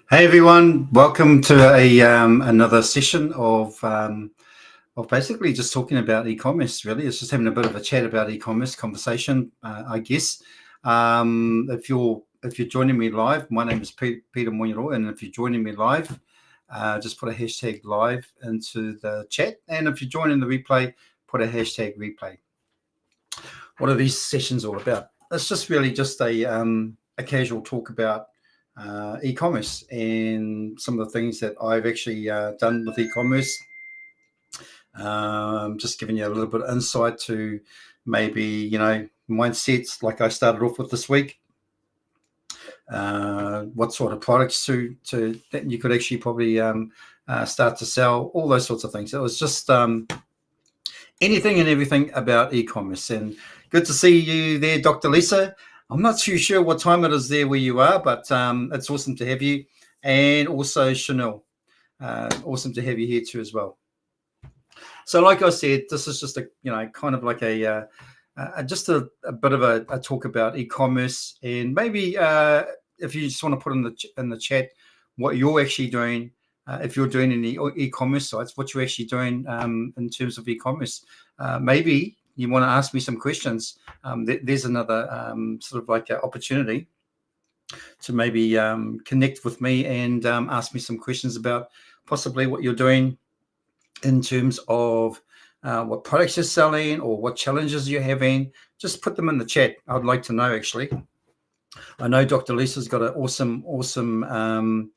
Hey everyone, welcome to another session of basically just talking about e-commerce. Really, it's just having a bit of a chat about e-commerce conversation, I guess. If you're joining me live, my name is Peter Moinero, and if you're joining me live, just put a hashtag live into the chat, and if you're joining the replay, put a hashtag replay. What are these sessions all about? It's just really just a casual talk about e-commerce and some of the things that I've actually done with e-commerce. Just giving you a little bit of insight to maybe, mindsets like I started off with this week. What sort of products to that you could actually probably start to sell, all those sorts of things. It was just anything and everything about e-commerce. And good to see you there, Dr. Lisa. I'm not too sure what time it is there where you are, but it's awesome to have you. And also Chanel, awesome to have you here too as well. So like I said, this is just kind of like just a bit of a talk about e-commerce, and maybe if you just want to put in the chat what you're actually doing, if you're doing any e-commerce sites, what you're actually doing in terms of e-commerce. Maybe you want to ask me some questions. There's another sort of like opportunity to maybe connect with me and ask me some questions about possibly what you're doing in terms of what products you're selling or what challenges you're having. Just put them in the chat. I'd like to know, actually. I know Dr. Lisa's got an awesome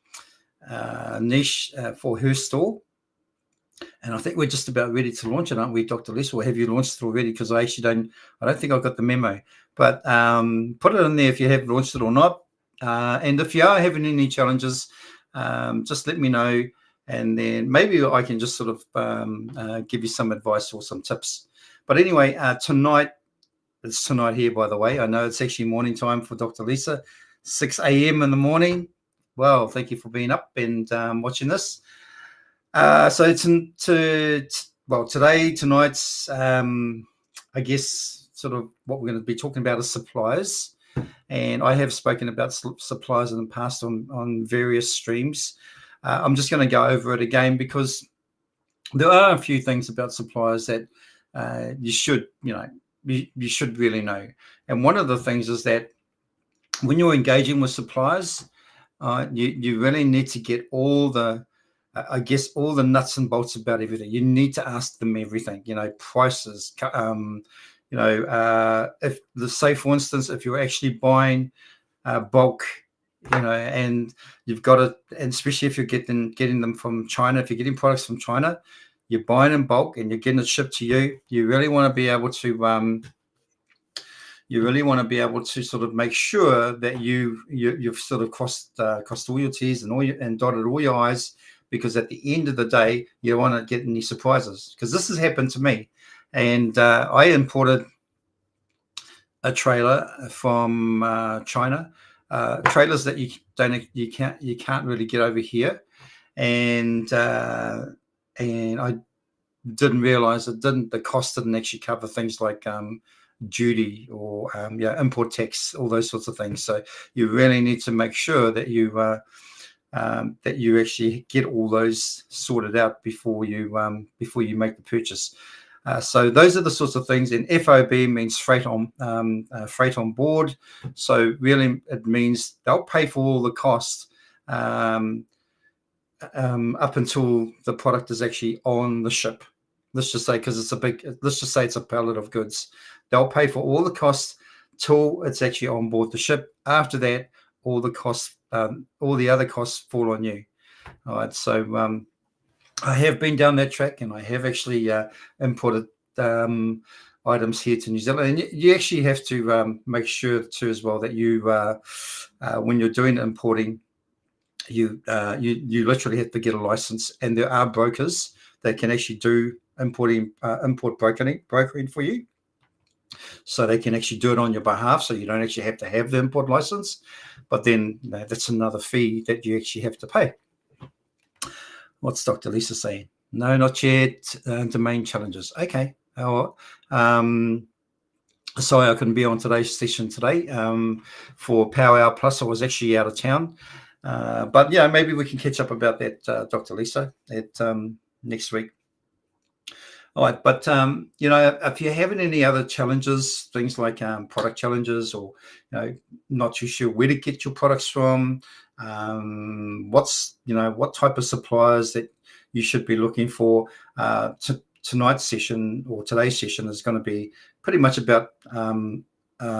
niche for her store. And I think we're just about ready to launch it, aren't we, Dr. Lisa? Or have you launched it already? Because I don't think I've got the memo. But put it in there if you have launched it or not. And if you are having any challenges, just let me know. And then maybe I can just sort of give you some advice or some tips. But anyway, tonight here, by the way. I know it's actually morning time for Dr. Lisa, 6 a.m. in the morning. Well, thank you for being up and watching this. So tonight's, I guess, sort of what we're going to be talking about is suppliers. And I have spoken about suppliers in the past on various streams. I'm just going to go over it again because there are a few things about suppliers that you should really know. And one of the things is that when you're engaging with suppliers, you really need to get all the nuts and bolts about everything. You need to ask them everything, prices, if say for instance, if you're actually buying bulk, and you've got to, and especially if you're getting them from China, if you're getting products from China, you're buying in bulk and you're getting it shipped to you. You really want to be able to sort of make sure that you've sort of crossed all your T's and dotted all your I's, because at the end of the day, you don't want to get any surprises, because this has happened to me. And I imported a trailer from China, trailers that you can't really get over here, and I didn't realize the cost didn't actually cover things like duty or import tax, all those sorts of things. So you really need to make sure that you actually get all those sorted out before you make the purchase. So those are the sorts of things. And FOB means freight on board. So really, it means they'll pay for all the costs up until the product is actually on the ship. Let's just say, because it's a pallet of goods, they'll pay for all the costs till it's actually on board the ship. After that, all the other costs fall on you. All right. So I have been down that track, and I have actually imported items here to New Zealand. And you actually have to make sure too as well that you, when you're doing importing, you literally have to get a license. And there are brokers that can actually do import brokering for you. So they can actually do it on your behalf, so you don't actually have to have the import license. But then that's another fee that you actually have to pay. What's Dr. Lisa saying? No, not yet. Domain challenges. Okay. Sorry I couldn't be on today's session today for Power Hour Plus. I was actually out of town. But yeah, maybe we can catch up about that, Dr. Lisa, at next week. All right, but if you're having any other challenges, things like product challenges, or not too sure where to get your products from, what type of suppliers that you should be looking for. Tonight's session or today's session is going to be pretty much about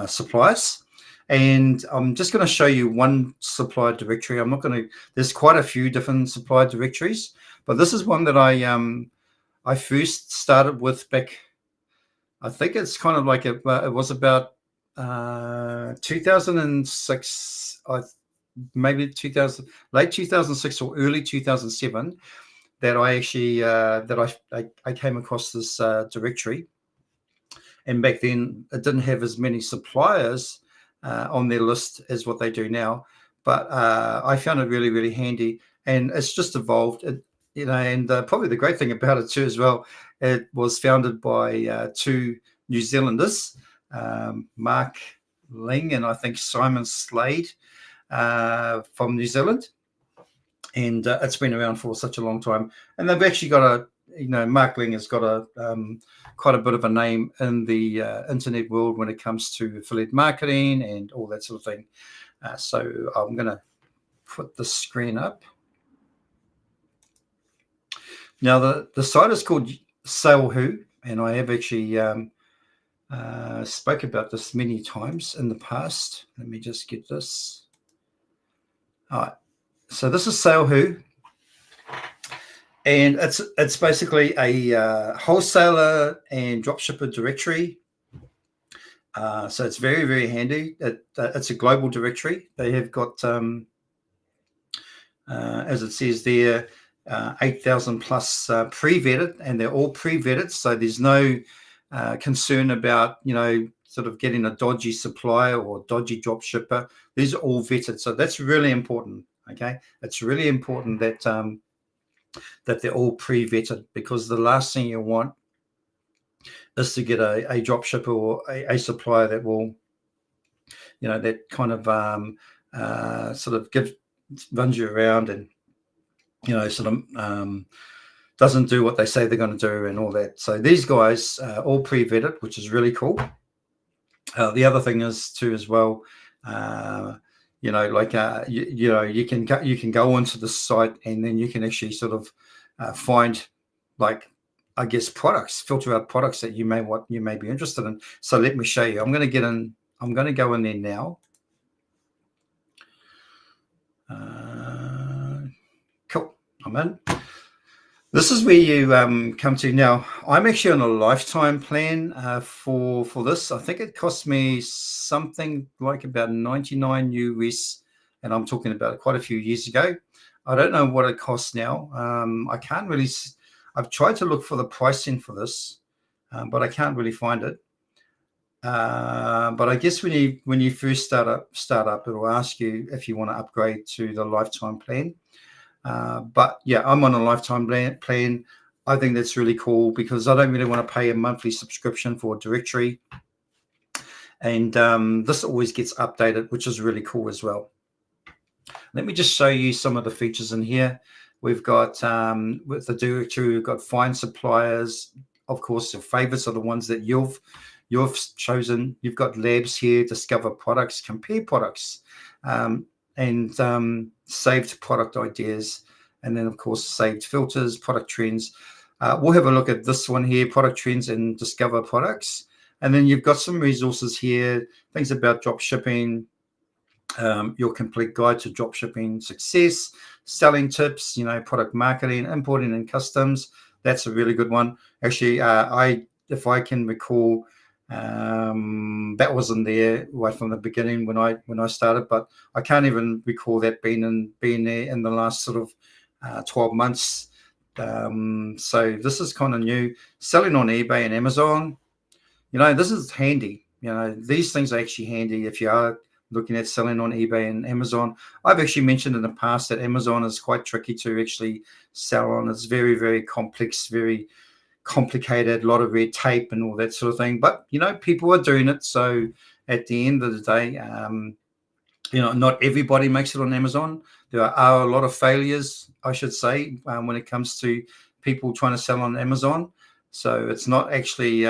suppliers. And I'm just going to show you one supplier directory. I'm not going to. There's quite a few different supplier directories, but this is one that I first started with back. I think it's kind of like it was about 2006, maybe 2000, late 2006 or early 2007, that I actually I came across this directory. And back then, it didn't have as many suppliers on their list as what they do now. But I found it really, really handy, and it's just evolved. And probably the great thing about it too, as well, it was founded by two New Zealanders, Mark Ling and I think Simon Slade from New Zealand. And it's been around for such a long time. And they've actually got Mark Ling has got quite a bit of a name in the internet world when it comes to affiliate marketing and all that sort of thing. So I'm going to put the screen up. Now, the site is called SaleWho, and I have actually spoke about this many times in the past. Let me just get this. All right. So this is SaleWho, and it's basically a wholesaler and dropshipper directory. So it's very, very handy. It's a global directory. They have got, as it says there, 8,000 plus pre-vetted, and they're all pre-vetted. So there's no concern about, sort of getting a dodgy supplier or dodgy dropshipper. These are all vetted. So that's really important. Okay. It's really important that that they're all pre-vetted, because the last thing you want is to get a dropshipper or a supplier that will, that kind of sort of runs you around and, sort of doesn't do what they say they're going to do and all that. So these guys are all pre-vetted, which is really cool. The other thing is too, as well, you can go onto the site, and then you can actually sort of find, like, I guess, products, filter out products that you may be interested in. So let me show you. I'm going to go in there now. Cool. I'm in. This is where you come to now. I'm actually on a lifetime plan for this. I think it cost me something like about 99 US, and I'm talking about quite a few years ago. I don't know what it costs now. I can't really. I've tried to look for the pricing for this, but I can't really find it. But I guess when you first start up, it will ask you if you want to upgrade to the lifetime plan. But yeah, I'm on a lifetime plan. I think that's really cool, because I don't really want to pay a monthly subscription for a directory. And this always gets updated, which is really cool as well. Let me just show you some of the features in here. We've got, with the directory, we've got find suppliers. Of course, your favorites are the ones that you've chosen. You've got labs here, discover products, compare products, and saved product ideas, and then of course saved filters, product trends. We'll have a look at this one here, product trends and discover products. And then you've got some resources here, things about drop shipping, your complete guide to drop shipping success, selling tips, product marketing, importing and customs. That's a really good one. Actually, if I can recall, that wasn't there right from the beginning when I started, but I can't even recall that being there in the last sort of 12 months. So this is kind of new. Selling on eBay and Amazon, this is handy. These things are actually handy if you are looking at selling on eBay and Amazon. I've actually mentioned in the past that Amazon is quite tricky to actually sell on. It's very, very complex, very complicated, a lot of red tape and all that sort of thing. But, people are doing it. So at the end of the day, not everybody makes it on Amazon. There are a lot of failures, I should say, when it comes to people trying to sell on Amazon. So it's not actually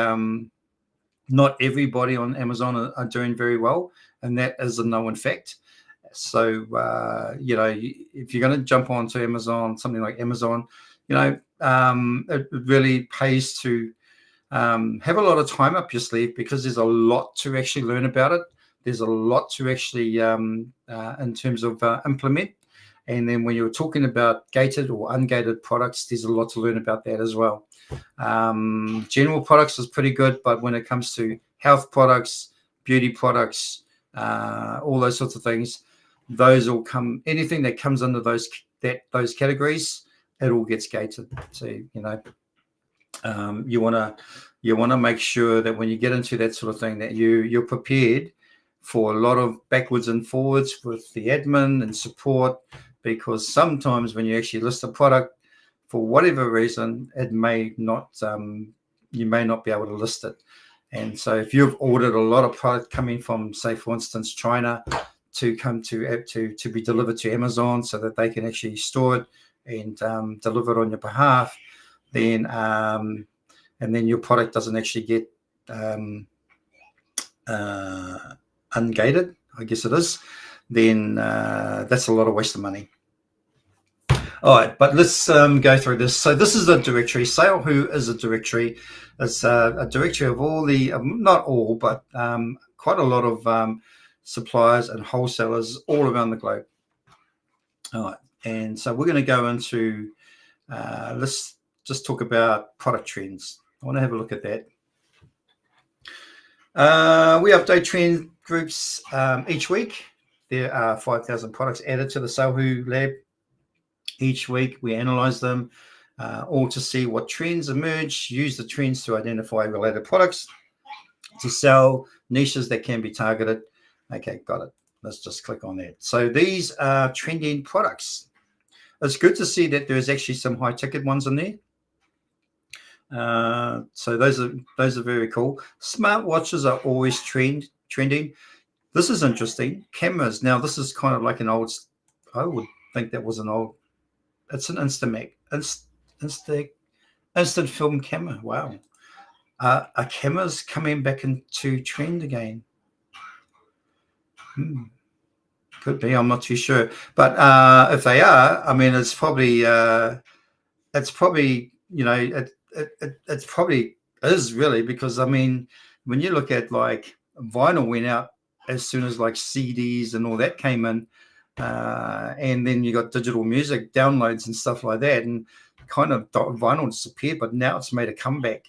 not everybody on Amazon are doing very well, and that is a known fact. So if you're going to jump onto Amazon, something like Amazon, it really pays to have a lot of time up your sleeve, because there's a lot to actually learn about it. There's a lot to actually in terms of implement. And then when you're talking about gated or ungated products, there's a lot to learn about that as well. General products is pretty good, but when it comes to health products, beauty products, all those sorts of things, those all come, anything that comes under those categories, it all gets gated. So you want to make sure that when you get into that sort of thing, that you're prepared for a lot of backwards and forwards with the admin and support, because sometimes when you actually list a product, for whatever reason, it may not you may not be able to list it. And so if you've ordered a lot of product coming from, say, for instance, China, to come to be delivered to Amazon so that they can actually store it and deliver it on your behalf, then and then your product doesn't actually get ungated, I guess it is, then that's a lot of waste of money. All right, but let's go through this. So this is a directory. Sale Who is a directory. It's a directory of all the, not all, but quite a lot of suppliers and wholesalers all around the globe. All right, and so we're going to go into, let's just talk about product trends. I want to have a look at that. We update trend groups each week. There are 5,000 products added to the Sale Who lab. Each week we analyze them all to see what trends emerge, use the trends to identify related products to sell, niches that can be targeted. Okay, got it. Let's just click on that. So these are trending products. It's good to see that there's actually some high ticket ones in there. So those are very cool. Smartwatches are always trending. This is interesting. Cameras. Now this is kind of like an old, I would think that was an old, it's an instant film camera. Wow. Are cameras coming back into trend again? Could be. I'm not too sure. But if they are, I mean, it's probably it's probably is really, because I mean, when you look at like vinyl went out as soon as like CDs and all that came in, and then you got digital music downloads and stuff like that, and kind of vinyl disappeared, but now it's made a comeback,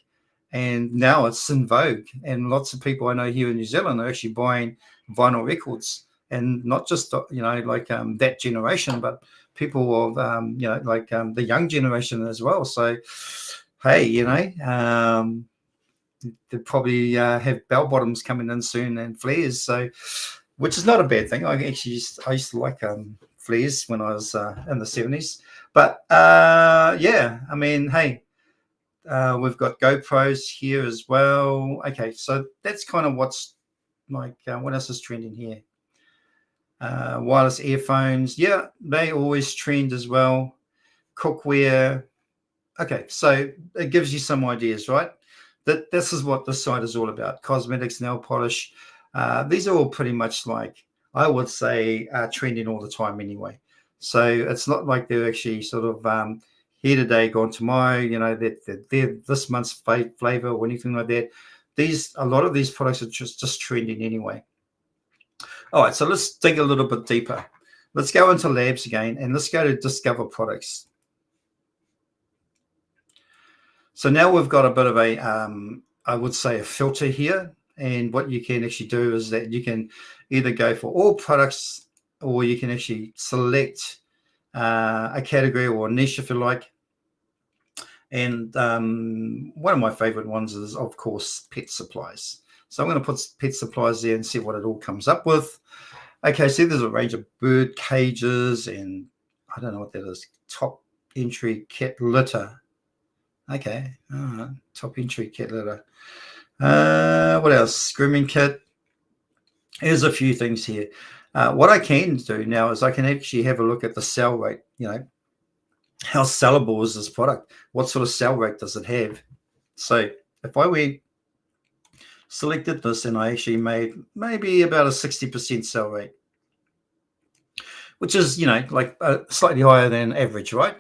and now it's in vogue, and lots of people I know here in New Zealand are actually buying vinyl records, and not just like that generation, but people of the young generation as well. So hey, they probably have bell bottoms coming in soon and flares, so which is not a bad thing. I used to like flares when I was in the 70s. But yeah, I mean, hey, we've got GoPros here as well. Okay, so that's kind of what's like, what else is trending here? Wireless earphones. Yeah, they always trend as well. Cookware. Okay, so it gives you some ideas, right? That this is what this site is all about. Cosmetics, nail polish. These are all pretty much like, I would say, trending all the time anyway. So it's not like they're actually sort of here today, gone tomorrow, that they're this month's flavor or anything like that. A lot of these products are just trending anyway. All right, so let's dig a little bit deeper. Let's go into labs again, and let's go to discover products. So now we've got a bit of a, I would say, a filter here. And what you can actually do is that you can either go for all products, or you can actually select a category or a niche, if you like. And one of my favorite ones is, of course, pet supplies. So I'm going to put pet supplies there and see what it all comes up with. Okay, so there's a range of bird cages, and I don't know what that is. Top entry cat litter. Okay, top entry cat litter. What else? Grooming kit, Here's a few things here. What I can do now is I can actually have a look at the sell rate. How sellable is this product? What sort of sell rate does it have? So if I selected this and I actually made maybe about a 60% sell rate, which is, like slightly higher than average, right?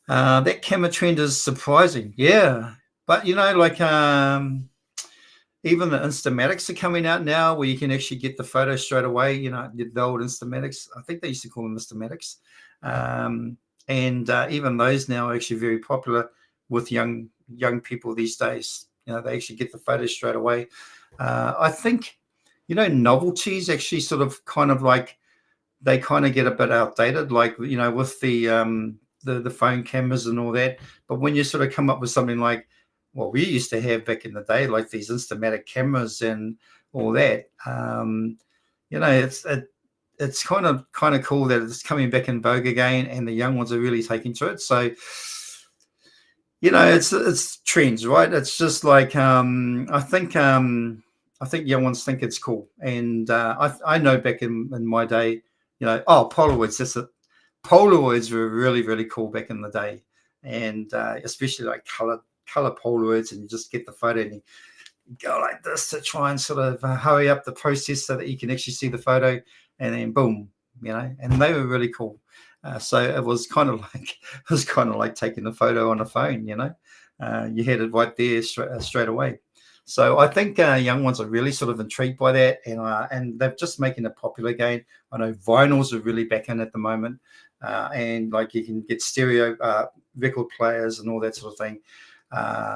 That camera trend is surprising. Yeah. But, even the Instamatics are coming out now where you can actually get the photo straight away. The old Instamatics, I think they used to call them Instamatics. And even those now are actually very popular with young people these days. They actually get the photos straight away. I think, novelties actually sort of kind of like, they kind of get a bit outdated, like, with the phone cameras and all that. But when you sort of come up with something like what we used to have back in the day, like these Instamatic cameras and all that, it's kind of cool that it's coming back in vogue again, and the young ones are really taking to it. So, it's trends, right? It's just like I think young ones think it's cool, and I know back in my day, Polaroids. That's it. Polaroids were really, really cool back in the day, and especially like color Polaroids, and you just get the photo and you go like this to try and sort of hurry up the process so that you can actually see the photo, and then boom, and they were really cool. So it was kind of like taking a photo on a phone. You had it right there straight away. So I think young ones are really sort of intrigued by that, and they're just making it popular again. I know vinyls are really back in at the moment, and like you can get stereo record players and all that sort of thing.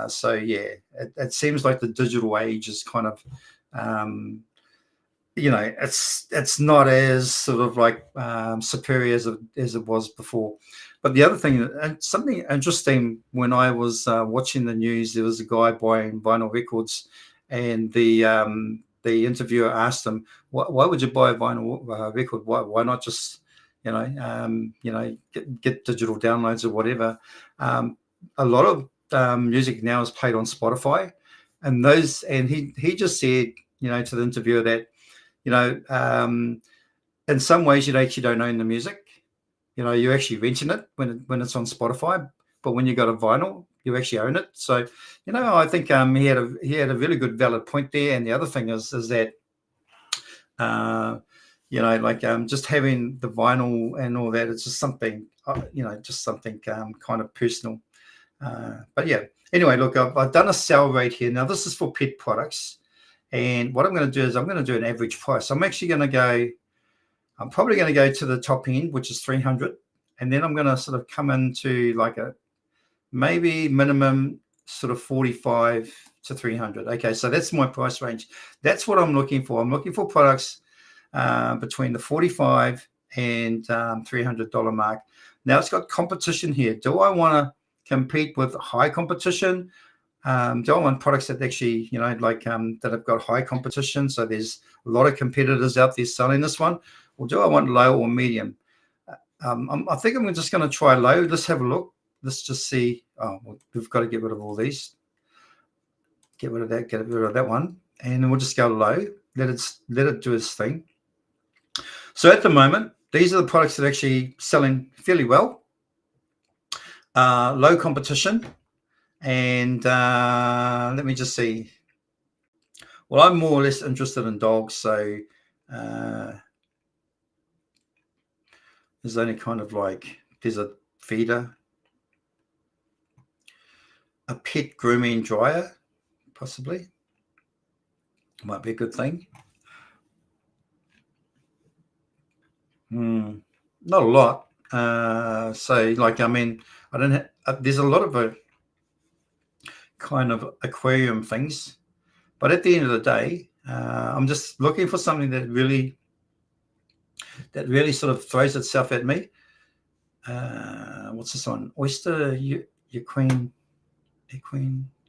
So yeah, it seems like the digital age is kind of, it's not as sort of like superior as it was before. But the other thing, and something interesting, when I was watching the news, there was a guy buying vinyl records, and the interviewer asked him, "Why would you buy a vinyl record? Why not just, get digital downloads or whatever?" A lot of music now is played on Spotify, and he just said, to the interviewer that, in some ways you actually don't own the music. You're actually renting it when it's on Spotify, but when you got a vinyl, you actually own it. So, I think he had a really good valid point there. And the other thing is that, just having the vinyl and all that, it's just something, kind of personal. But yeah, anyway, look, I've done a sell rate here. Now this is for pet products, and what I'm going to do is I'm going to do an average price. I'm probably going to go to the top end, which is 300, and then I'm going to sort of come into like a maybe minimum sort of 45 to 300. Okay, so that's my price range. That's what I'm looking for. I'm looking for products between the $45 and $300 mark. Now it's got competition here. Do I want to compete with high competition? Do I want products that actually, that have got high competition? So there's a lot of competitors out there selling this one. Or do I want low or medium? I think I'm just going to try low. Let's have a look. Let's just see. Oh, well, we've got to get rid of all these. Get rid of that one. And then we'll just go low. Let it do its thing. So at the moment, these are the products that are actually selling fairly well. Low competition. And let me just see. Well, I'm more or less interested in dogs. So there's only kind of like, there's a feeder, a pet grooming dryer, possibly. Might be a good thing. Not a lot. So like, I mean, I don't have, there's a lot of kind of aquarium things, but at the end of the day, I'm just looking for something that really sort of throws itself at me. What's this one? Oyster Equine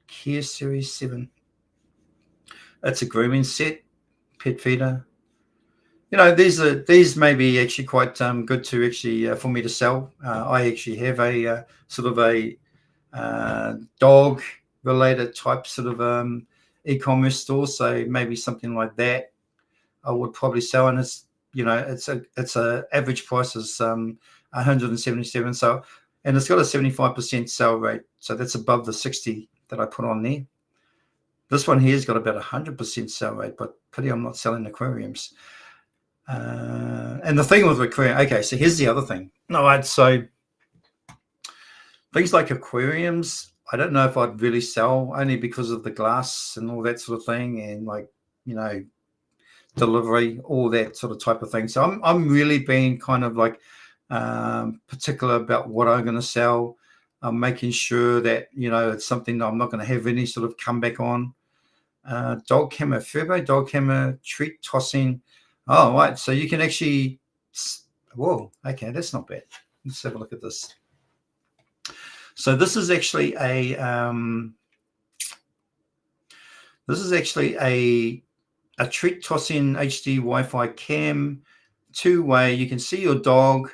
Care Series 7. That's a grooming set, pet feeder. These may be actually quite good to actually for me to sell. I actually have a sort of a dog related type sort of e-commerce store, so maybe something like that. I would probably sell, and it's it's a average price is 177. So, and it's got a 75% sell rate, so that's above the 60 that I put on there. This one here's got about 100% sell rate, but pity I'm not selling aquariums. And the thing with aquarium, okay, so here's the other thing. All right, so things like aquariums, I don't know if I'd really sell, only because of the glass and all that sort of thing, and like, delivery, all that sort of type of thing. So I'm really being kind of like particular about what I'm going to sell. I'm making sure that it's something that I'm not going to have any sort of comeback on. Dog camera, Furbo dog camera, treat tossing. Oh, right. So you can actually, whoa, okay, that's not bad. Let's have a look at this. So this is actually a treat tossing HD Wi-Fi cam, two-way. You can see your dog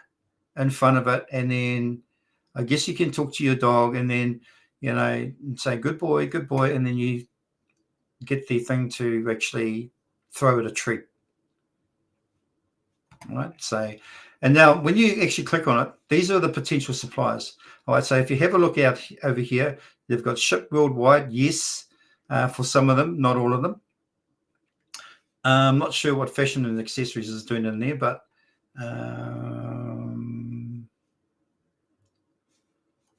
in front of it, and then I guess you can talk to your dog, and then say good boy, and then you get the thing to actually throw it a treat. All right. So, and now when you actually click on it, these are the potential suppliers. All right. So if you have a look out over here, they've got ship worldwide. Yes, for some of them, not all of them. I'm not sure what fashion and accessories is doing in there, but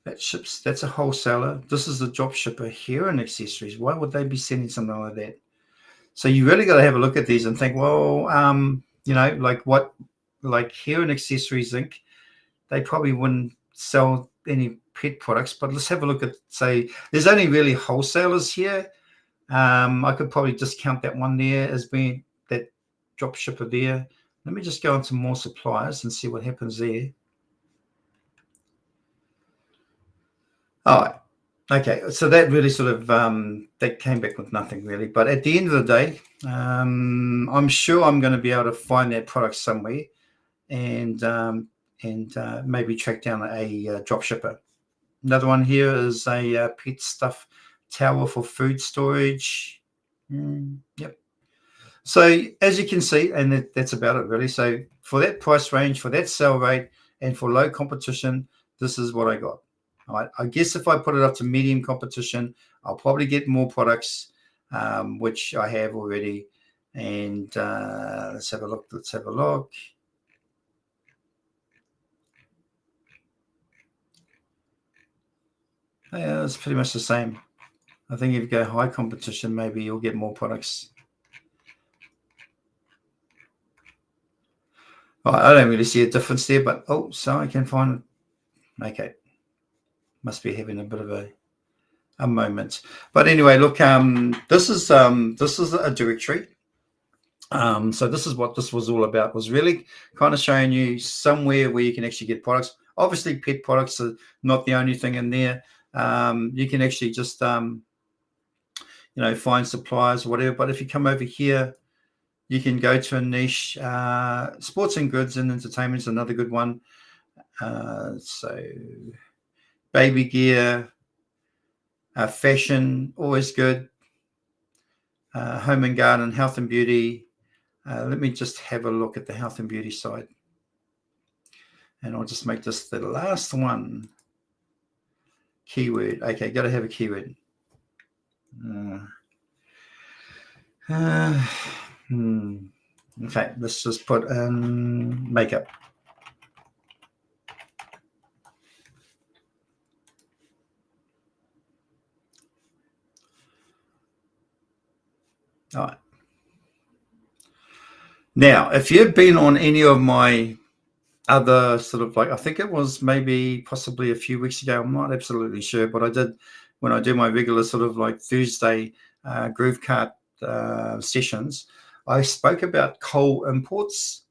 that's a wholesaler. This is the dropshipper here and accessories. Why would they be sending something like that? So you really got to have a look at these and think, well, like here and accessories Inc., they probably wouldn't sell any pet products, but let's have a look at, say, there's only really wholesalers here. I could probably discount that one there as being that dropshipper there. Let me just go into more suppliers and see what happens there. All right. Okay, so that really sort of that came back with nothing really. But at the end of the day, I'm sure I'm going to be able to find that product somewhere, and maybe track down a dropshipper. Another one here is a pet stuff tower for food storage. Yep. So as you can see, and that's about it really. So for that price range, for that sell rate, and for low competition, this is what I got. All right. I guess if I put it up to medium competition, I'll probably get more products, which I have already. And let's have a look. Yeah, it's pretty much the same. I think if you go high competition, maybe you'll get more products. Well, I don't really see a difference there, but so I can find it. Okay. Must be having a bit of a moment. But anyway, look, this is a directory. So this is what this was all about, was really kind of showing you somewhere where you can actually get products. Obviously, pet products are not the only thing in there. You can actually just find suppliers or whatever. But if you come over here, you can go to a niche. Sports and goods and entertainment is another good one. So baby gear, fashion, always good. Home and garden, health and beauty. Let me just have a look at the health and beauty side. And I'll just make this the last one. Keyword. Okay, got to have a keyword. Okay, let's just put in makeup. All right. Now, if you've been on any of my other sort of, like, I think it was possibly a few weeks ago, I'm not absolutely sure, but I did, when I do my regular sort of like Thursday Groove Cart sessions, I spoke about coal imports.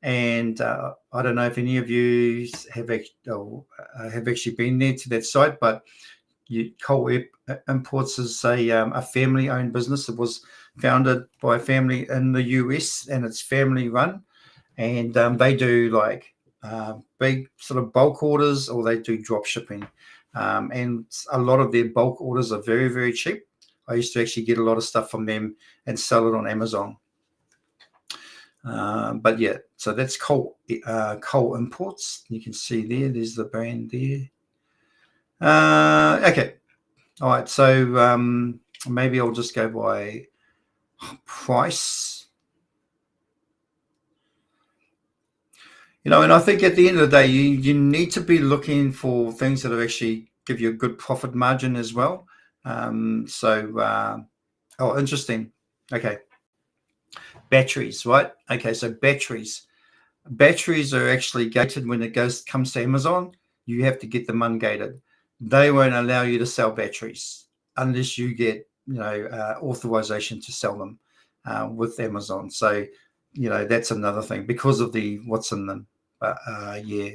And I don't know if any of you have actually been there to that site, but Coal Imports is a family-owned business. It was founded by a family in the US, and it's family-run. And they do like big sort of bulk orders, or they do drop shipping. And a lot of their bulk orders are very, very cheap. I used to actually get a lot of stuff from them and sell it on Amazon. But yeah, so that's coal imports. You can see there's the brand there. Okay, all right, so maybe I'll just go by price. And I think at the end of the day, you need to be looking for things that will actually give you a good profit margin as well. Oh, interesting. Okay, batteries, right? Okay, so batteries. Batteries are actually gated when it comes to Amazon. You have to get them ungated. They won't allow you to sell batteries unless you get authorization to sell them with Amazon. So that's another thing because of the what's in them. Yeah.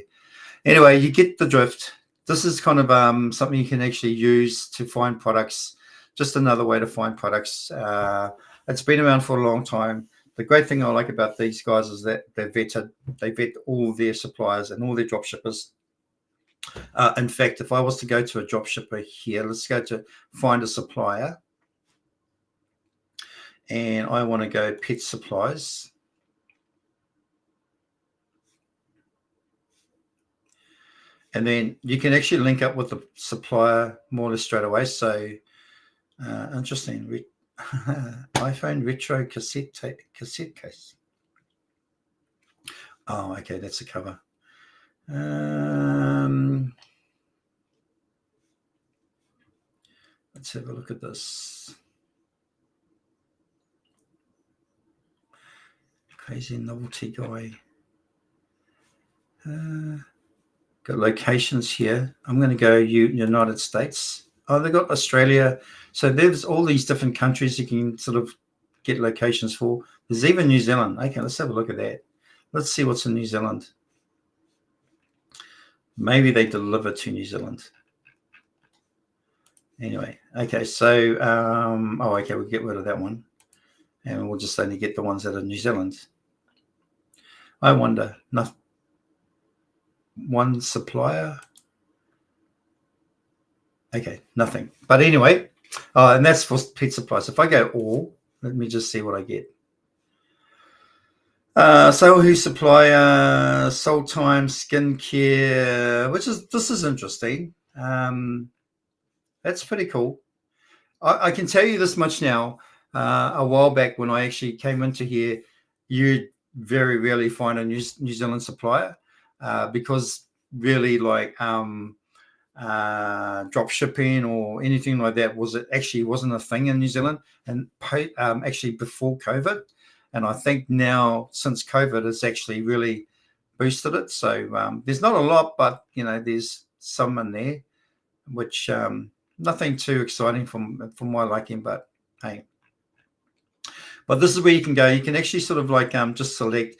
Anyway, you get the drift. This is kind of something you can actually use to find products. Just another way to find products. It's been around for a long time. The great thing I like about these guys is that they vet all their suppliers and all their drop shippers. In fact, if I was to go to a drop shipper here, let's go to find a supplier. And I want to go pet supplies. And then you can actually link up with the supplier more or less straight away. So interesting. iPhone retro cassette case. Oh, okay, that's the cover. Let's have a look at this. Crazy novelty guy. Got locations here. I'm going to go United States. Oh, they got Australia. So there's all these different countries you can sort of get locations for. There's even New Zealand. Okay, let's have a look at that. Let's see what's in New Zealand. Maybe they deliver to New Zealand. Anyway, okay, so okay, we'll get rid of that one. And we'll just only get the ones that are New Zealand. I wonder, one supplier. Okay, nothing. But anyway, and that's for pet supplies. If I go all, let me just see what I get. So who supplier, soul time, skincare, this is interesting. That's pretty cool. I can tell you this much now. A while back when I actually came into here, you very rarely find a New Zealand supplier because really like drop shipping or anything like that wasn't a thing in New Zealand, and actually before COVID. And I think now since COVID, it's actually really boosted it. So there's not a lot, but there's some in there, which nothing too exciting from my liking. But hey, but this is where you can go. You can actually sort of like just select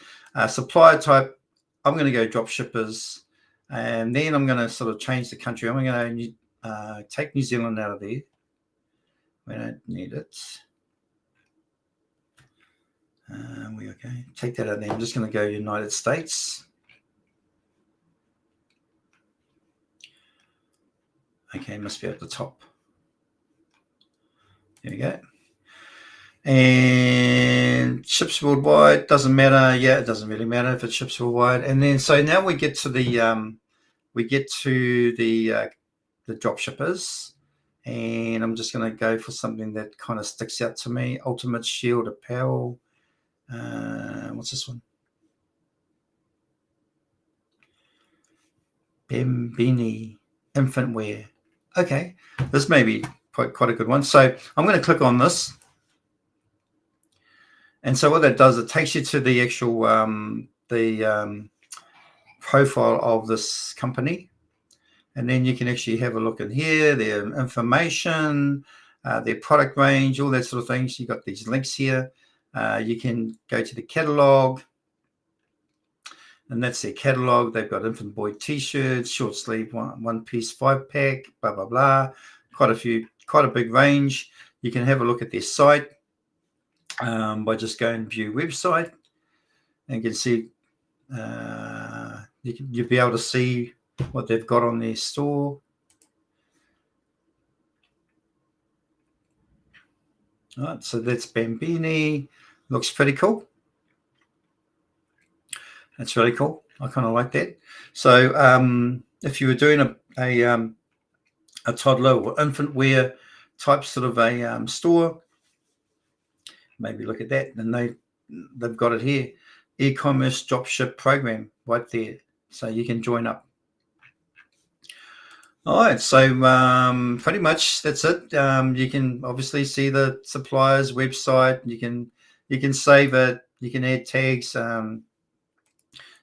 supplier type. I'm going to go drop shippers. And then I'm going to sort of change the country. I'm going to take New Zealand out of there. We don't need it. We okay. Take that out of there. I'm just going to go United States. Okay, must be at the top. There we go. And ships worldwide, doesn't matter. Yeah, it doesn't really matter if it ships worldwide. And then so now we get to the drop shippers, and I'm just going to go for something that kind of sticks out to me. Ultimate Shield Apparel. What's this one? Bambini infant wear. Okay, this may be quite a good one. So I'm going to click on this. And so what that does, it takes you to the actual profile of this company. And then you can actually have a look in here, their information, their product range, all that sort of things. You've got these links here. You can go to the catalog, and that's their catalog. They've got infant boy t-shirts, short sleeve, one piece, 5-pack, blah, blah, blah. Quite a big range. You can have a look at their site by just going view website, and you can see you'll be able to see what they've got on their store. All right, so that's Bambini. Looks pretty cool. That's really cool. I kind of like that. So if you were doing a toddler or infant wear type sort of a store, maybe look at that. And they've got it here, e-commerce dropship program right there. So you can join up. All right, so pretty much that's it. You can obviously see the supplier's website. You can save it. You can add tags.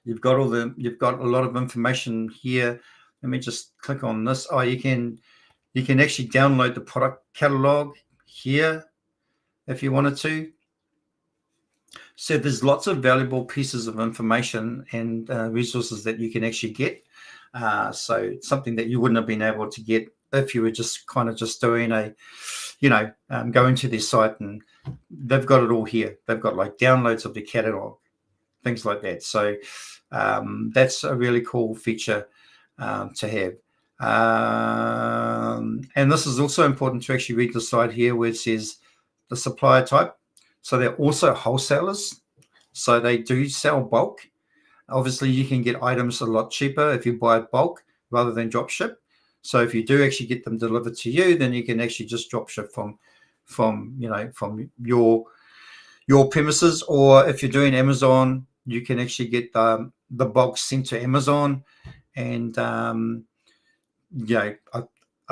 You've got a lot of information here. Let me just click on this. Oh, you can actually download the product catalog here if you wanted to. So there's lots of valuable pieces of information and resources that you can actually get. So it's something that you wouldn't have been able to get if you were just kind of just doing going to their site, and they've got it all here. They've got like downloads of the catalog, things like that. So that's a really cool feature to have. And this is also important to actually read the slide here where it says the supplier type. So they're also wholesalers. So they do sell bulk. Obviously, you can get items a lot cheaper if you buy bulk rather than drop ship. So if you do actually get them delivered to you, then you can actually just drop ship from your premises. Or if you're doing Amazon, you can actually get the bulk sent to Amazon. And I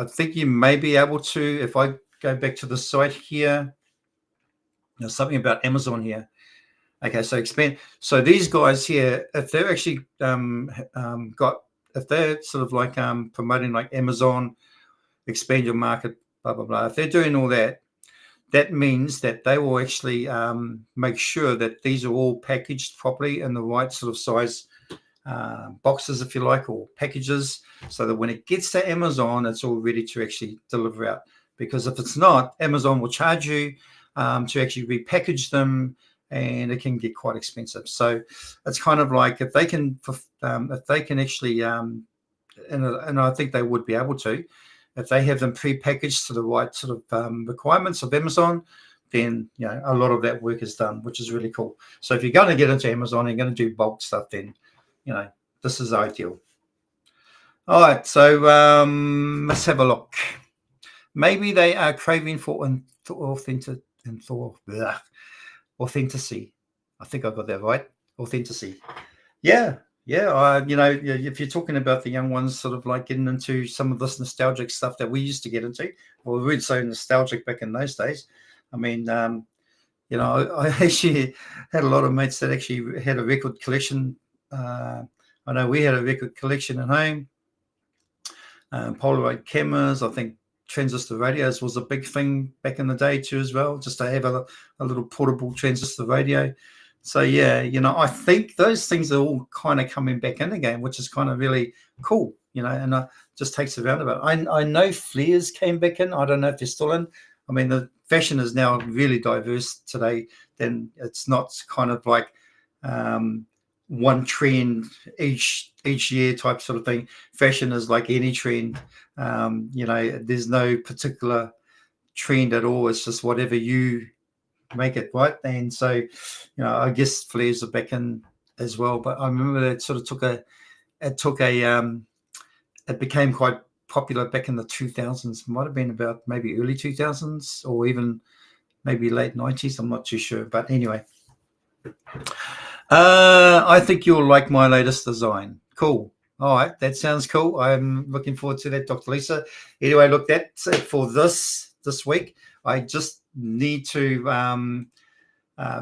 think you may be able to, if I go back to the site here, there's something about Amazon here. Okay, so expand. So these guys here, if they're actually if they're sort of like promoting like Amazon, expand your market, blah blah blah. If they're doing all that, that means that they will actually make sure that these are all packaged properly in the right sort of size boxes, if you like, or packages, so that when it gets to Amazon, it's all ready to actually deliver out. Because if it's not, Amazon will charge you to actually repackage them, and it can get quite expensive. So it's kind of like if they can actually, and I think they would be able to, if they have them pre-packaged to the right sort of requirements of Amazon, then a lot of that work is done, which is really cool. So if you're going to get into Amazon and you're going to do bulk stuff, then this is ideal. All right, so let's have a look. Maybe they are craving for authenticity. I think I got that right. Authenticity. Yeah. If you're talking about the young ones sort of like getting into some of this nostalgic stuff that we used to get into, well, we were so nostalgic back in those days. I mean, I actually had a lot of mates that actually had a record collection. I know we had a record collection at home. Polaroid cameras, I think transistor radios was a big thing back in the day too as well, just to have a little portable transistor radio. So I think those things are all kind of coming back in again, which is kind of really cool, and just takes a roundabout. I know flares came back in. I don't know if they're still in. I mean, the fashion is now really diverse today. Then it's not kind of like one trend each year type sort of thing. Fashion is like any trend. There's no particular trend at all. It's just whatever you make it, right? And so, I guess flares are back in as well. But I remember that sort of it became quite popular back in the 2000s. Might have been about maybe early 2000s or even maybe late 90s. I'm not too sure. But anyway, I think you'll like my latest design. Cool. All right, that sounds cool. I'm looking forward to that, Dr. Lisa. Anyway, look, that's it for this week. I just need to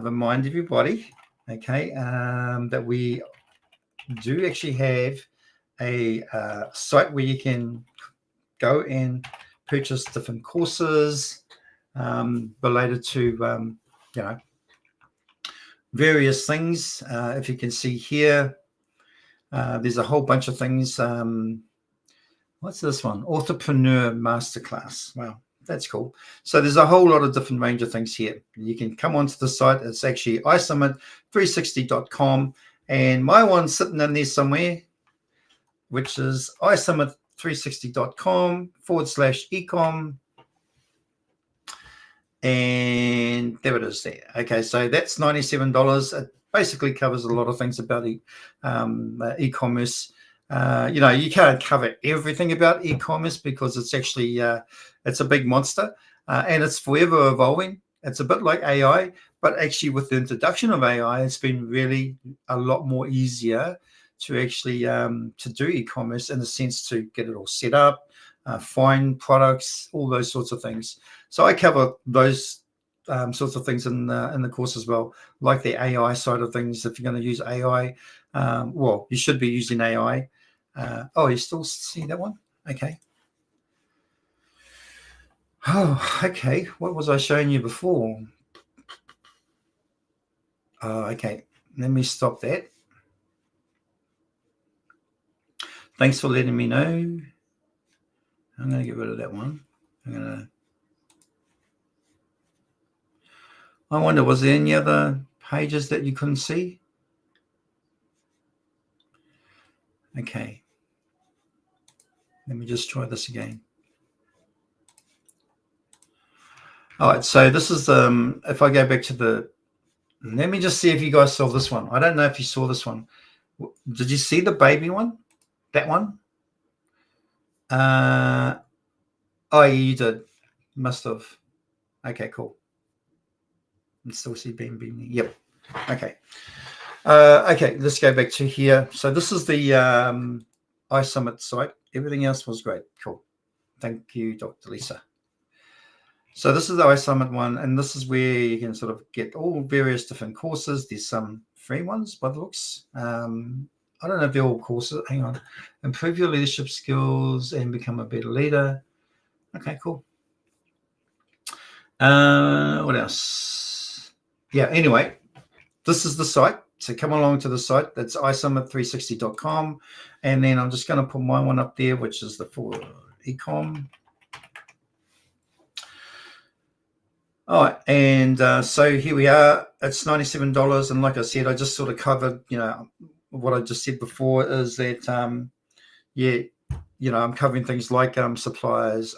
remind everybody, okay, that we do actually have a site where you can go and purchase different courses related to, various things. If you can see here, there's a whole bunch of things. What's this one? Entrepreneur Masterclass. Wow, that's cool. So there's a whole lot of different range of things here. You can come onto the site. It's actually iSummit360.com. And my one's sitting in there somewhere, which is iSummit360.com/ecom. And there it is there. Okay, so that's $97. basically covers a lot of things about e-commerce. You can't cover everything about e-commerce because it's actually it's a big monster, and it's forever evolving. It's a bit like AI, but actually with the introduction of AI, it's been really a lot more easier to actually to do e-commerce, in the sense to get it all set up, find products, all those sorts of things. So I cover those sorts of things in the course as well, like the AI side of things. If you're going to use AI, well, you should be using AI. Oh, you still see that one? Okay. Oh, okay. What was I showing you before? Okay. Let me stop that. Thanks for letting me know. I'm going to get rid of that one. I wonder, was there any other pages that you couldn't see? Okay. Let me just try this again. All right. So this is if I go back to the, let me just see if you guys saw this one. I don't know if you saw this one. Did you see the baby one? That one? Oh, you did. Must have. Okay, cool. You still see beam. Yep. Okay. Okay, let's go back to here. So this is the iSummit site. Everything else was great. Cool. Thank you, Dr. Lisa. So this is the iSummit one, and this is where you can sort of get all various different courses. There's some free ones by the looks. I don't know if they're all courses. Hang on. Improve your leadership skills and become a better leader. Okay, cool. What else? Yeah, anyway, this is the site. So come along to the site. That's iSummit360.com. And then I'm just going to put my one up there, which is the for ecom. All right, and so here we are. It's $97, and like I said, I just sort of covered, what I just said before is that, I'm covering things like suppliers,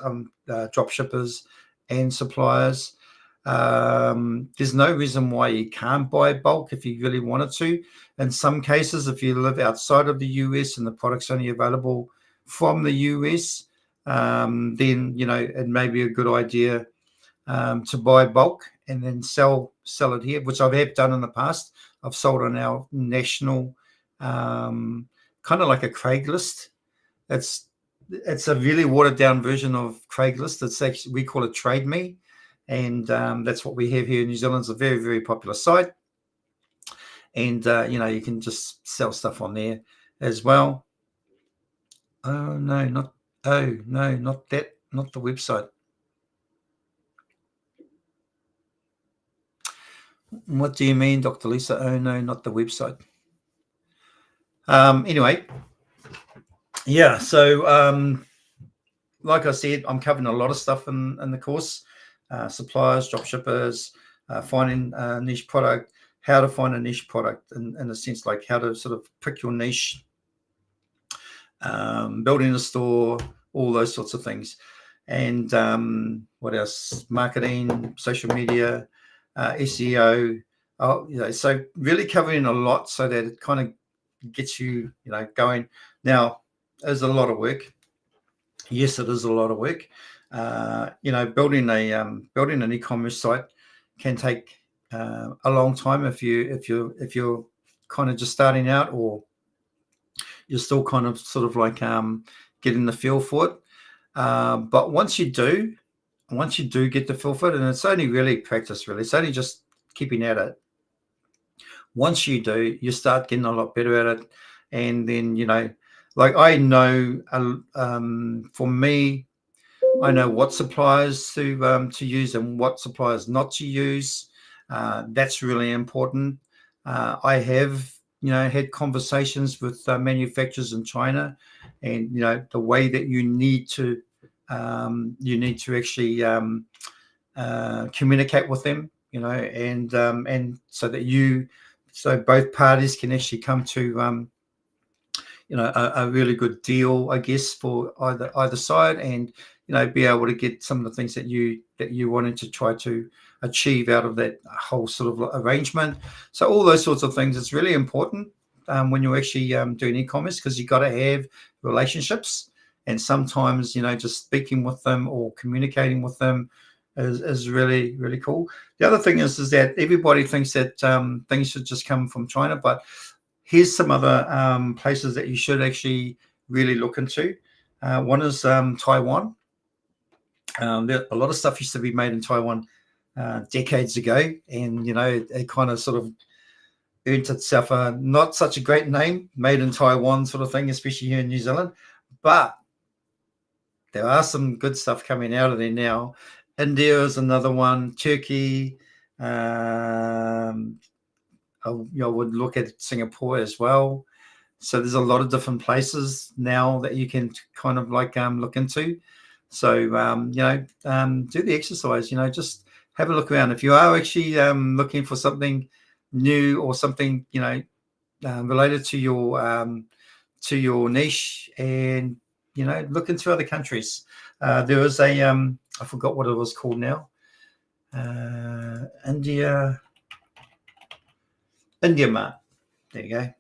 dropshippers, and suppliers. There's no reason why you can't buy bulk if you really wanted to. In some cases, if you live outside of the US and the product's only available from the US, then it may be a good idea to buy bulk and then sell it here, which I have done in the past. I've sold on our national, kind of like a Craigslist. It's a really watered down version of Craigslist. It's actually, we call it Trade Me, and that's what we have here in New Zealand. It's a very, very popular site, and you can just sell stuff on there as well. Oh no, not that, not the website. What do you mean, Dr. Lisa? Oh no, not the website. Anyway, yeah. So, like I said, I'm covering a lot of stuff in the course: suppliers, dropshippers, finding a niche product, how to find a niche product, in a sense, like how to sort of pick your niche, building a store, all those sorts of things, and what else? Marketing, social media, SEO. So really covering a lot so that it kind of gets you, going. Now, there's a lot of work. Yes, it is a lot of work. Building an e-commerce site can take a long time if you're kind of just starting out, or you're still kind of sort of like getting the feel for it. But once you do get the feel for it, and it's only really practice, really, it's only just keeping at it. Once you do, you start getting a lot better at it, and then like I know, for me, I know what suppliers to use and what suppliers not to use. That's really important. I have had conversations with manufacturers in China, and the way that you need to actually communicate with them, and so both parties can actually come to a really good deal, I guess, for either side, and be able to get some of the things that you wanted to try to achieve out of that whole sort of arrangement. So all those sorts of things, it's really important when you're actually doing e-commerce, because you've got to have relationships, and sometimes just speaking with them or communicating with them is really, really cool. The other thing is that everybody thinks that things should just come from China, but here's some other places that you should actually really look into. One is Taiwan. A lot of stuff used to be made in Taiwan decades ago, and it kind of sort of earned itself a not such a great name, made in Taiwan sort of thing, especially here in New Zealand. But there are some good stuff coming out of there now. India is another one. Turkey. I would look at Singapore as well. So there's a lot of different places now that you can kind of like look into. So do the exercise. Just have a look around. If you are actually looking for something new or something related to your niche, and look into other countries. There was a I forgot what it was called now. India Mart. There you go.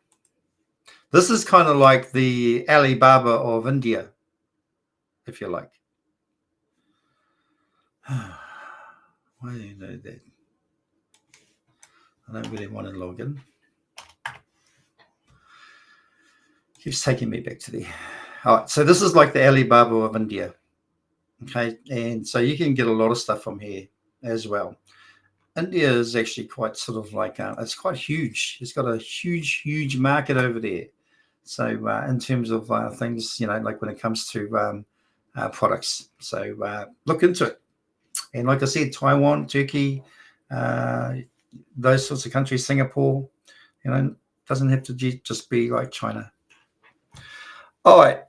This is kind of like the Alibaba of India, if you like. Why do you know that? I don't really want to log in. Keeps taking me back to the. All right, so this is like the Alibaba of India. Okay, and so you can get a lot of stuff from here as well. India is actually quite sort of like it's quite huge. It's got a huge market over there. So in terms of things, like when it comes to products, so look into it. And like I said, Taiwan, Turkey, those sorts of countries, Singapore, doesn't have to just be like China. All right,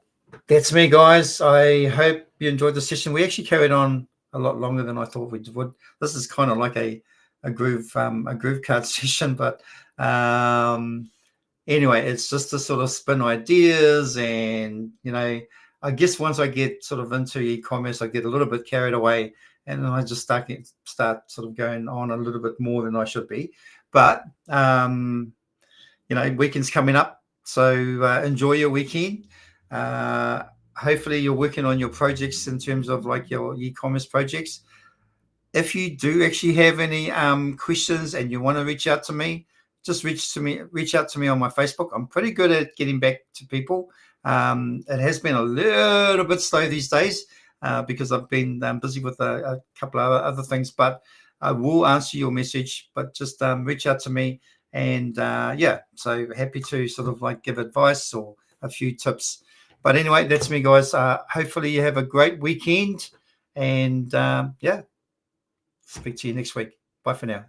that's me, guys. I hope you enjoyed the session. We actually carried on a lot longer than I thought we would. This is kind of like a groove card session, but anyway, it's just to sort of spin ideas, and I guess once I get sort of into e-commerce, I get a little bit carried away, and then I just start sort of going on a little bit more than I should be. But weekend's coming up, so enjoy your weekend. Hopefully you're working on your projects in terms of like your e-commerce projects. If you do actually have any questions and you want to reach out to me, just reach out to me on my Facebook. I'm pretty good at getting back to people. It has been a little bit slow these days because I've been busy with a couple of other things, but I will answer your message. But just reach out to me, and so happy to sort of like give advice or a few tips. But anyway, that's me, guys. Hopefully you have a great weekend, and speak to you next week. Bye for now.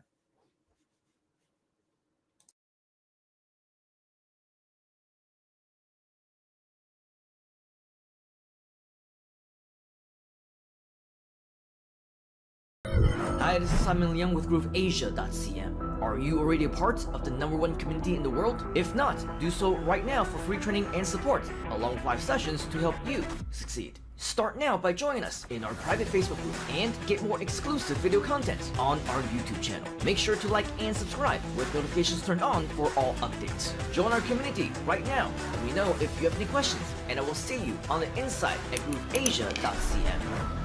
Hi, this is Simon Liang with GrooveAsia.cm. Are you already a part of the #1 community in the world? If not, do so right now for free training and support, along with live sessions to help you succeed. Start now by joining us in our private Facebook group and get more exclusive video content on our YouTube channel. Make sure to like and subscribe with notifications turned on for all updates. Join our community right now. Let me know if you have any questions, and I will see you on the inside at GrooveAsia.cm.